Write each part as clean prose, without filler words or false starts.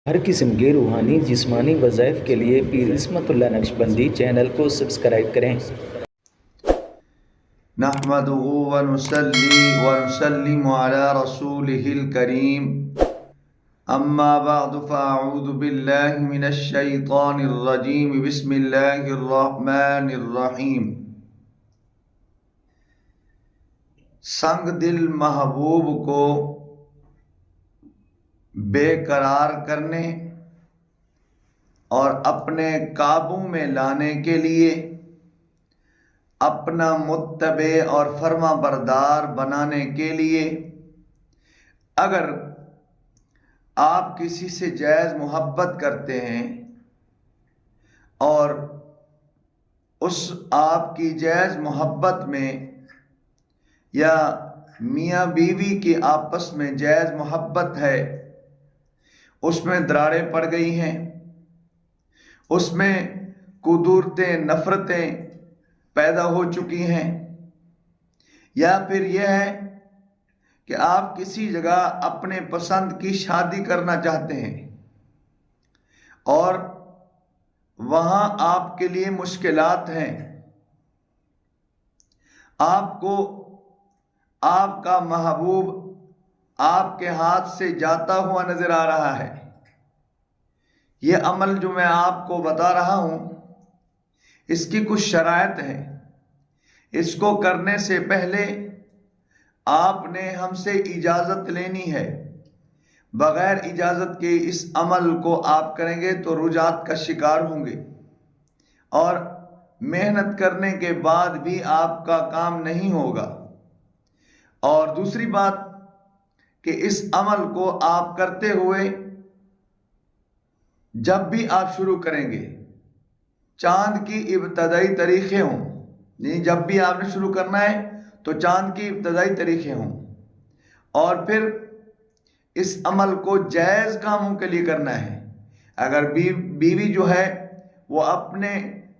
ہر قسم کے روحانی جسمانی وظائف کے لیے پیر عصمت اللہ نقشبندی چینل کو سبسکرائب کریں۔ نحمده ونصلي ونسلم على رسوله الكريم اما بعد فاعوذ بالله من الشيطان الرجيم بسم الله الرحمن الرحيم۔ سنگ دل محبوب کو بے قرار کرنے اور اپنے قابو میں لانے کے لیے اپنا متبع اور فرما بردار بنانے کے لیے اگر آپ کسی سے جائز محبت کرتے ہیں اور اس آپ کی جائز محبت میں یا میاں بیوی کی آپس میں جائز محبت ہے، اس میں دراڑیں پڑ گئی ہیں، اس میں قدورتیں نفرتیں پیدا ہو چکی ہیں، یا پھر یہ ہے کہ آپ کسی جگہ اپنے پسند کی شادی کرنا چاہتے ہیں اور وہاں آپ کے لیے مشکلات ہیں، آپ کو آپ کا محبوب آپ کے ہاتھ سے جاتا ہوا نظر آ رہا ہے۔ یہ عمل جو میں آپ کو بتا رہا ہوں اس کی کچھ شرائط ہیں، اس کو کرنے سے پہلے آپ نے ہم سے اجازت لینی ہے۔ بغیر اجازت کے اس عمل کو آپ کریں گے تو رجعت کا شکار ہوں گے اور محنت کرنے کے بعد بھی آپ کا کام نہیں ہوگا۔ اور دوسری بات کہ اس عمل کو آپ کرتے ہوئے جب بھی آپ شروع کریں گے چاند کی ابتدائی تاریخیں ہوں، یعنی جب بھی آپ نے شروع کرنا ہے تو چاند کی ابتدائی تاریخیں ہوں، اور پھر اس عمل کو جائز کاموں کے لیے کرنا ہے۔ اگر بیوی جو ہے وہ اپنے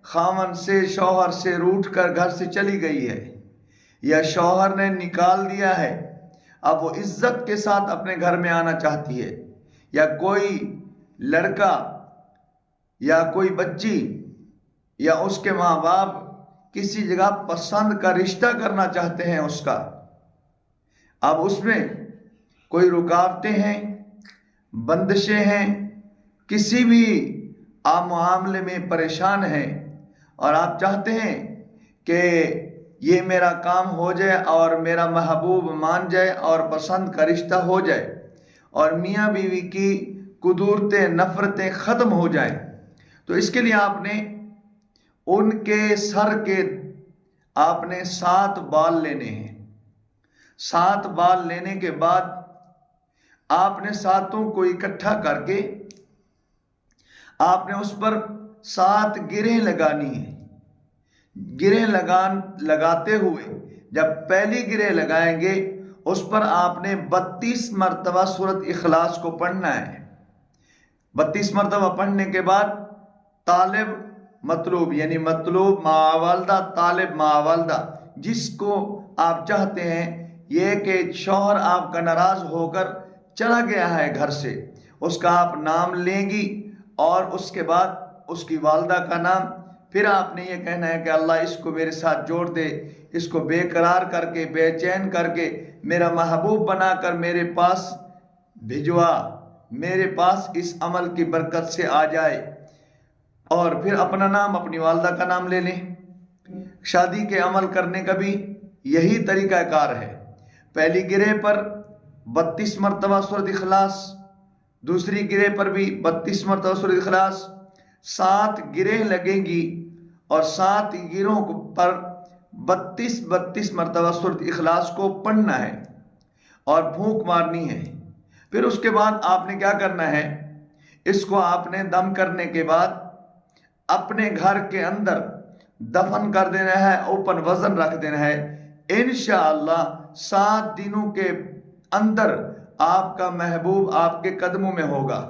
خاوند سے شوہر سے روٹھ کر گھر سے چلی گئی ہے یا شوہر نے نکال دیا ہے، اب وہ عزت کے ساتھ اپنے گھر میں آنا چاہتی ہے، یا کوئی لڑکا یا کوئی بچی یا اس کے ماں باپ کسی جگہ پسند کا رشتہ کرنا چاہتے ہیں اس کا، اب اس میں کوئی رکاوٹیں ہیں، بندشیں ہیں، کسی بھی آپ معاملے میں پریشان ہیں اور آپ چاہتے ہیں کہ یہ میرا کام ہو جائے اور میرا محبوب مان جائے اور پسند کا رشتہ ہو جائے اور میاں بیوی کی قدورتیں نفرتیں ختم ہو جائیں، تو اس کے لیے آپ نے ان کے سر کے آپ نے 7 بال لینے ہیں۔ 7 بال لینے کے بعد آپ نے 7 کو اکٹھا کر کے آپ نے اس پر 7 گرہیں لگانی ہیں۔ گرہیں لگاتے ہوئے جب پہلی گرہ لگائیں گے اس پر آپ نے 32 مرتبہ سورۃ اخلاص کو پڑھنا ہے۔ 32 مرتبہ پڑھنے کے بعد طالب مطلوب، یعنی مطلوب مع والدہ، طالب مع والدہ، جس کو آپ چاہتے ہیں، یہ کہ شوہر آپ کا ناراض ہو کر چلا گیا ہے گھر سے، اس کا آپ نام لیں گی اور اس کے بعد اس کی والدہ کا نام، پھر آپ نے یہ کہنا ہے کہ اللہ اس کو میرے ساتھ جوڑ دے، اس کو بے قرار کر کے بے چین کر کے میرا محبوب بنا کر میرے پاس بھجوا، میرے پاس اس عمل کی برکت سے آ جائے، اور پھر اپنا نام اپنی والدہ کا نام لے لیں۔ شادی کے عمل کرنے کا بھی یہی طریقہ کار ہے۔ پہلی گرہ پر 32 مرتبہ سورۃ اخلاص، دوسری گرہ پر بھی 32 مرتبہ سورۃ اخلاص، 7 گرہ لگیں گی اور 7 گرہوں پر 32 مرتبہ سورۃ اخلاص کو پڑھنا ہے اور پھونک مارنی ہے۔ پھر اس کے بعد آپ نے کیا کرنا ہے، اس کو آپ نے دم کرنے کے بعد اپنے گھر کے اندر دفن کر دینا ہے، اوپن وزن رکھ دینا ہے۔ انشاءاللہ 7 دنوں کے اندر آپ کا محبوب آپ کے قدموں میں ہوگا۔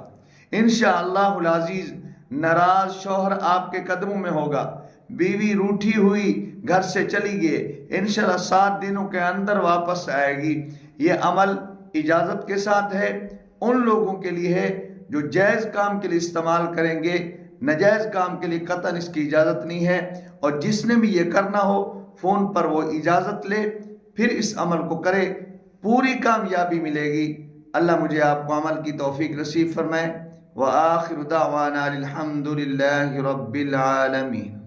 انشاءاللہ العزیز ناراض شوہر آپ کے قدموں میں ہوگا، بیوی روٹھی ہوئی گھر سے چلی گئی، انشاءاللہ 7 دنوں کے اندر واپس آئے گی۔ یہ عمل اجازت کے ساتھ ہے، ان لوگوں کے لیے ہے جو جائز کام کے لیے استعمال کریں گے، ناجائز کام کے لیے قطعاً اس کی اجازت نہیں ہے، اور جس نے بھی یہ کرنا ہو فون پر وہ اجازت لے، پھر اس عمل کو کرے، پوری کامیابی ملے گی۔ اللہ مجھے آپ کو عمل کی توفیق نصیب فرمائے۔ وآخر دعوانا الحمد للہ رب العالمین۔